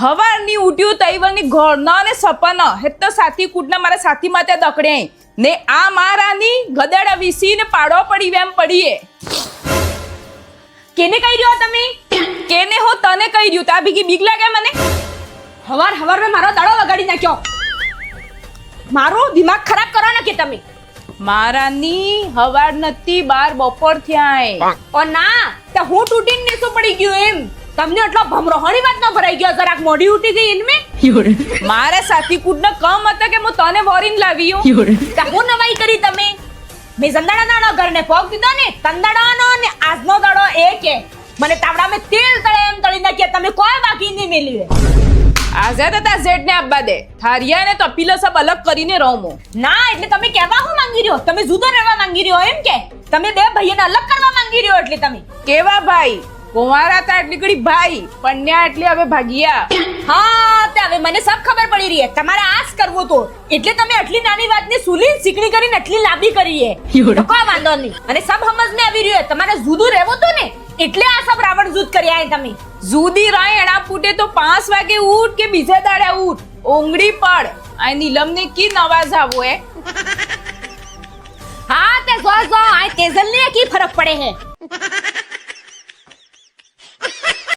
હવારની ઉઠ્યું તૈવલની ઘરના ને સપના હેત સાથી કૂટના મારા સાથી માતે દકડે ને આ મારાની ગદડા વીસીને પાડો પડી વેમ પડીએ. કેને કહી રહ્યો તમે? કેને હો તને કહી રહ્યું તા ભીગી બીક લાગે મને. હવાર મેં મારો દાડો વગાડી નાખ્યો. મારો દિમાગ ખરાબ કરો ને કે તમે. મારાની હવાર નથી 12 બપોર થયા. ઓ ના તે હું તૂટીને નીચું પડી ગયું એમ. તમને એટલો ભમરો હણી વાત ન ભરાઈ ગયો જરાક મોઢી ઉઠી ગઈ ઇનમે. મારા સાથી કૂટના કમ હતા કે હું તને વોરીન લાવ્યો. તે હું નવાઈ કરી તમે. મેં જંદાડાના ઘરને પગ દીધો ને તંદાડાનો ને આજનો દાડો એક કે મને તાવડામાં તેલ તળે એમ તળી નાખ્યા તમે કોઈ બાકી નહીં મેલ્યું. આઝાદ હતા ઝેડ ને આપવા દે થારિયા ને તપીલો સબ અલગ કરીને રમો. ના એટલે તમે કહેવા હું માંગી રહ્યો? તમે જુદો રહેવા માંગી રહ્યો એમ કે? તમે બે ભાઈઓને અલગ કરવા માંગી રહ્યો એટલે તમે કેવા ભાઈ કુંવારા તા એટલી ઘડી ભાઈ પન્યા એટલે હવે ભાગિયા. હા તે હવે મને સબ ખબર પડી રહી છે તમારે આસ કરવો તો એટલે તમે આટલી નાની વાતને સુલી સિકડી કરીને આટલી લાંબી કરી છે તો કોઈ વાંધો નહીં અને સબ સમજને આવી રહ્યો તમારે જુદું રહેવું તો ને એટલે આ સબ રાવણ જૂથ કર્યા તમે. જુદી રાય એડા ફૂટે તો 5 વાગે ઉઠ કે બીજા દાડે ઉઠ ઓંગળી પડ આ નીલમ ને કી નવાજ આવો હે. હા તે જો આ તેજલ ને કી ફરક પડે હે.